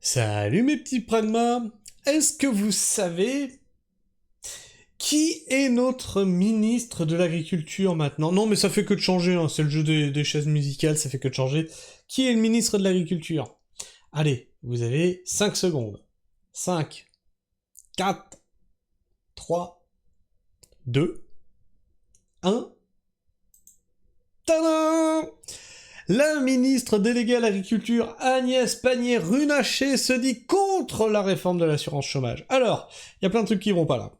Salut mes petits pragmas. Est-ce que vous savez qui est notre ministre de l'Agriculture maintenant? Non mais ça fait que de changer, hein. C'est le jeu des chaises musicales, ça fait que de changer. Qui est le ministre de l'Agriculture? Allez, vous avez 5 secondes. 5, 4, 3, 2, 1... Tadam! La ministre déléguée à l'Agriculture, Agnès Pannier-Runacher, se dit contre la réforme de l'assurance chômage. Alors, il y a plein de trucs qui vont pas là.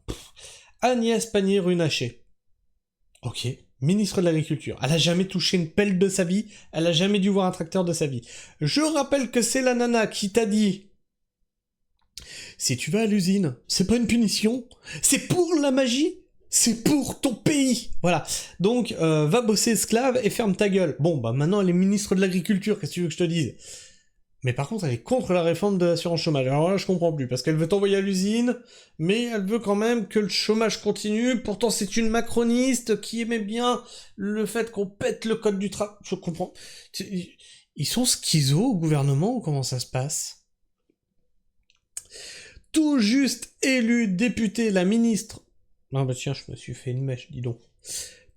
Agnès Pannier-Runacher. Ok, ministre de l'Agriculture. Elle a jamais touché une pelle de sa vie, elle a jamais dû voir un tracteur de sa vie. Je rappelle que c'est la nana qui t'a dit: si tu vas à l'usine, c'est pas une punition, c'est pour la magie. C'est pour ton pays. Voilà. Donc, va bosser esclave et ferme ta gueule. Bon, bah maintenant, elle est ministre de l'Agriculture, qu'est-ce que tu veux que je te dise? Mais par contre, elle est contre la réforme de l'assurance chômage. Alors là, je comprends plus, parce qu'elle veut t'envoyer à l'usine, mais elle veut quand même que le chômage continue. Pourtant, c'est une macroniste qui aimait bien le fait qu'on pète le code du travail. Je comprends. Ils sont schizos au gouvernement, ou comment ça se passe? Tout juste élu député, la ministre... Ah bah tiens, je me suis fait une mèche, dis donc.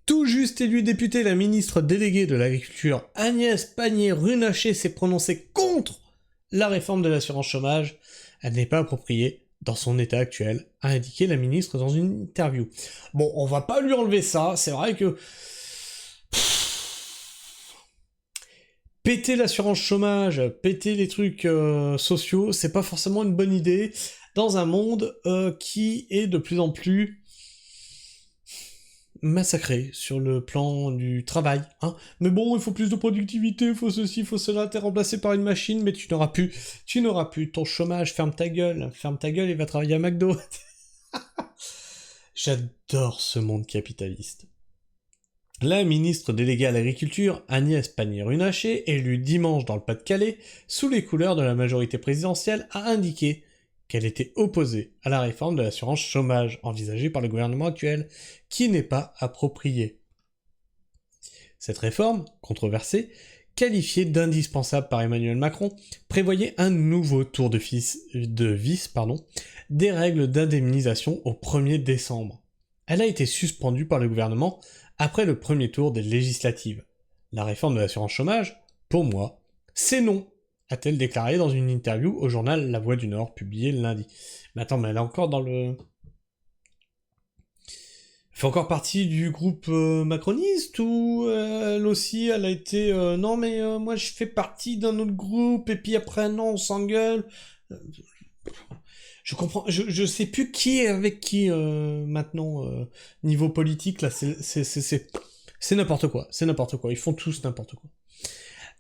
Tout juste élu député, la ministre déléguée de l'Agriculture, Agnès Pannier-Runacher, s'est prononcée contre la réforme de l'assurance chômage. Elle n'est pas appropriée, dans son état actuel, a indiqué la ministre dans une interview. Bon, on va pas lui enlever ça, c'est vrai que... péter l'assurance chômage, péter les trucs sociaux, c'est pas forcément une bonne idée dans un monde qui est de plus en plus massacré sur le plan du travail, hein. Mais bon, il faut plus de productivité, il faut ceci, il faut cela, t'es remplacé par une machine, mais tu n'auras plus ton chômage, ferme ta gueule et va travailler à McDo. J'adore ce monde capitaliste. La ministre déléguée à l'Agriculture, Agnès Pannier-Runacher, élue dimanche dans le Pas-de-Calais, sous les couleurs de la majorité présidentielle, a indiqué qu'elle était opposée à la réforme de l'assurance chômage envisagée par le gouvernement actuel, qui n'est pas appropriée. Cette réforme, controversée, qualifiée d'indispensable par Emmanuel Macron, prévoyait un nouveau tour de vis, des règles d'indemnisation au 1er décembre. Elle a été suspendue par le gouvernement après le premier tour des législatives. La réforme de l'assurance chômage, pour moi, c'est non, a-t-elle déclaré dans une interview au journal La Voix du Nord, publiée le lundi. Mais attends, mais elle est encore dans le... Elle fait encore partie du groupe macroniste, ou elle aussi, elle a été... non mais moi je fais partie d'un autre groupe, et puis après non, on s'engueule... Je comprends, je sais plus qui est avec qui maintenant, niveau politique, là, c'est n'importe quoi, ils font tous n'importe quoi.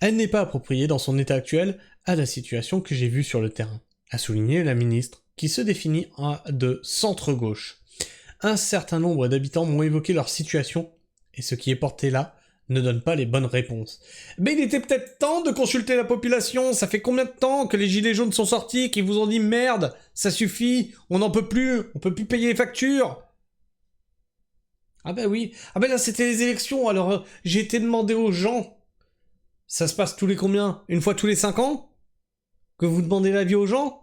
Elle n'est pas appropriée dans son état actuel à la situation que j'ai vue sur le terrain, a souligné la ministre, qui se définit de centre-gauche. Un certain nombre d'habitants m'ont évoqué leur situation, et ce qui est porté là ne donne pas les bonnes réponses. Mais il était peut-être temps de consulter la population, ça fait combien de temps que les gilets jaunes sont sortis, qu'ils vous ont dit merde, ça suffit, on n'en peut plus, on peut plus payer les factures. Ah bah oui, ah bah là c'était les élections, alors j'ai été demandé aux gens. Ça se passe tous les combien? Une fois tous les 5 ans? Que vous demandez l'avis aux gens?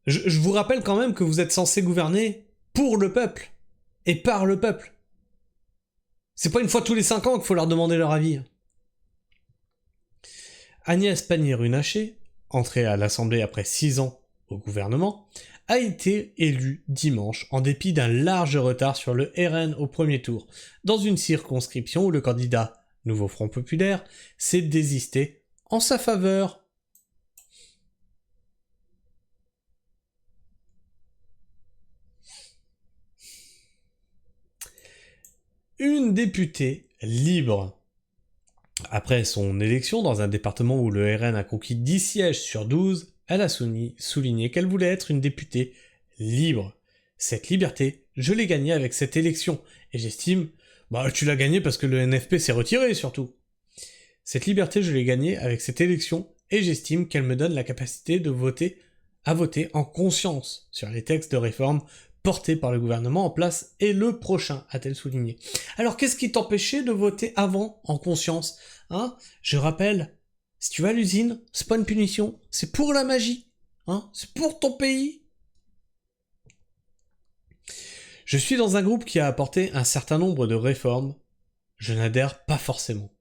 Je vous rappelle quand même que vous êtes censé gouverner pour le peuple. Et par le peuple. C'est pas une fois tous les 5 ans qu'il faut leur demander leur avis. Agnès Pannier-Runacher, entrée à l'Assemblée après 6 ans au gouvernement, a été élue dimanche en dépit d'un large retard sur le RN au premier tour, dans une circonscription où le candidat Nouveau Front Populaire s'est désisté en sa faveur. Une députée libre. Après son élection dans un département où le RN a conquis 10 sièges sur 12, elle a souligné qu'elle voulait être une députée libre. Cette liberté, je l'ai gagnée avec cette élection, et j'estime... Bah, tu l'as gagnée parce que le NFP s'est retiré, surtout. Cette liberté, je l'ai gagnée avec cette élection, et j'estime qu'elle me donne la capacité de voter en conscience sur les textes de réforme porté par le gouvernement en place et le prochain, a-t-elle souligné. Alors qu'est-ce qui t'empêchait de voter avant, en conscience, hein? Je rappelle, si tu vas à l'usine, c'est pas une punition, c'est pour la magie, hein? C'est pour ton pays. Je suis dans un groupe qui a apporté un certain nombre de réformes. Je n'adhère pas forcément.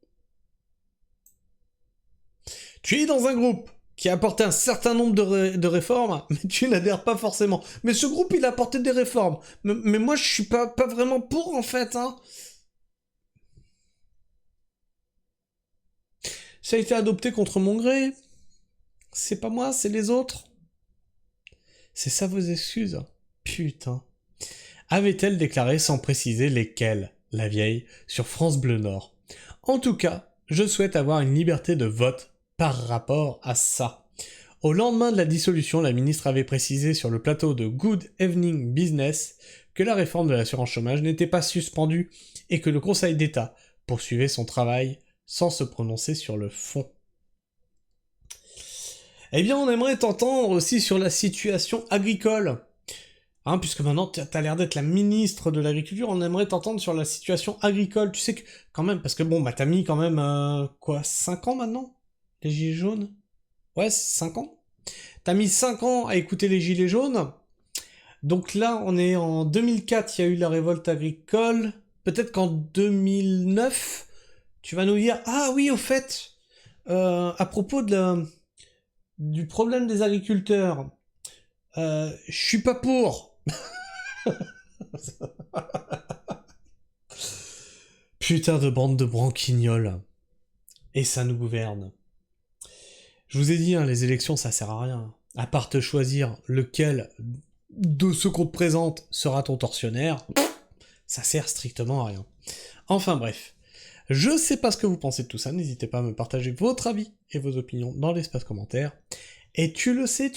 Tu es dans un groupe qui a apporté un certain nombre de réformes, mais tu n'adhères pas forcément. Mais ce groupe, il a apporté des réformes. Mais moi, je suis pas vraiment pour, en fait, hein. Ça a été adopté contre mon gré. C'est pas moi, c'est les autres. C'est ça vos excuses? Putain. Avait-elle déclaré sans préciser lesquelles, la vieille, sur France Bleu Nord. En tout cas, je souhaite avoir une liberté de vote par rapport à ça. Au lendemain de la dissolution, la ministre avait précisé sur le plateau de Good Evening Business que la réforme de l'assurance chômage n'était pas suspendue et que le Conseil d'État poursuivait son travail sans se prononcer sur le fond. Eh bien, on aimerait t'entendre aussi sur la situation agricole. Hein, puisque maintenant t'as l'air d'être la ministre de l'Agriculture, on aimerait t'entendre sur la situation agricole. Tu sais que, quand même, parce que bon, bah t'as mis quand même, 5 ans maintenant? Les Gilets jaunes? Ouais, 5 ans? T'as mis 5 ans à écouter les Gilets jaunes. Donc là, on est en 2004, il y a eu la révolte agricole. Peut-être qu'en 2009, tu vas nous dire, ah oui, au fait, à propos du problème des agriculteurs, je suis pas pour. Putain de bande de branquignoles. Et ça nous gouverne. Je vous ai dit, hein, les élections, ça sert à rien. À part te choisir lequel de ceux qu'on te présente sera ton tortionnaire, ça sert strictement à rien. Enfin bref. Je sais pas ce que vous pensez de tout ça, n'hésitez pas à me partager votre avis et vos opinions dans l'espace commentaire. Et tu le sais,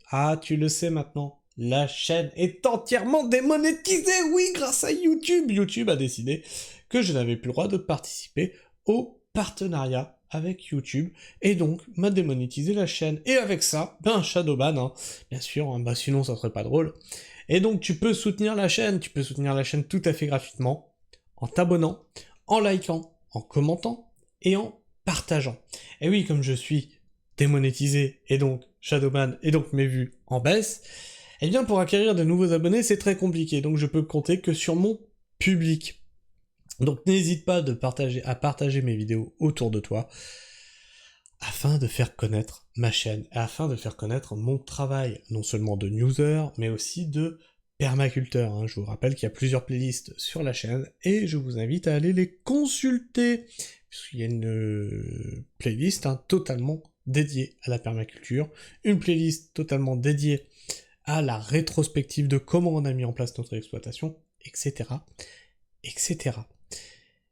ah, tu le sais maintenant. La chaîne est entièrement démonétisée, oui, grâce à YouTube. YouTube a décidé que je n'avais plus le droit de participer au partenariat avec YouTube, et donc m'a démonétisé la chaîne. Et avec ça, un shadowban, hein. Bien sûr, hein, bah sinon ça serait pas drôle. Et donc tu peux soutenir la chaîne tout à fait gratuitement, en t'abonnant, en likant, en commentant, et en partageant. Et oui, comme je suis démonétisé, et donc shadowban, et donc mes vues en baisse, eh bien pour acquérir de nouveaux abonnés, c'est très compliqué, donc je peux compter que sur mon public. Donc n'hésite pas à partager mes vidéos autour de toi, afin de faire connaître ma chaîne, et afin de faire connaître mon travail, non seulement de newser, mais aussi de permaculteur. Hein. Je vous rappelle qu'il y a plusieurs playlists sur la chaîne, et je vous invite à aller les consulter, puisqu'il y a une playlist totalement dédiée à la permaculture, une playlist totalement dédiée à la rétrospective de comment on a mis en place notre exploitation, etc., etc.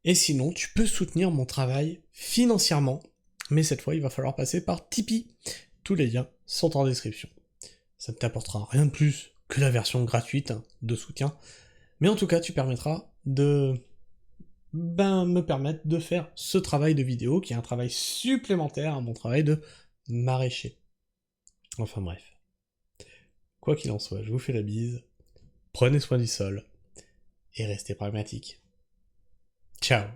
Et sinon, tu peux soutenir mon travail financièrement, mais cette fois, il va falloir passer par Tipeee. Tous les liens sont en description. Ça ne t'apportera rien de plus que la version gratuite de soutien, mais en tout cas, tu permettras de me permettre de faire ce travail de vidéo, qui est un travail supplémentaire à mon travail de maraîcher. Enfin bref. Quoi qu'il en soit, je vous fais la bise, prenez soin du sol, et restez pragmatiques. Ciao.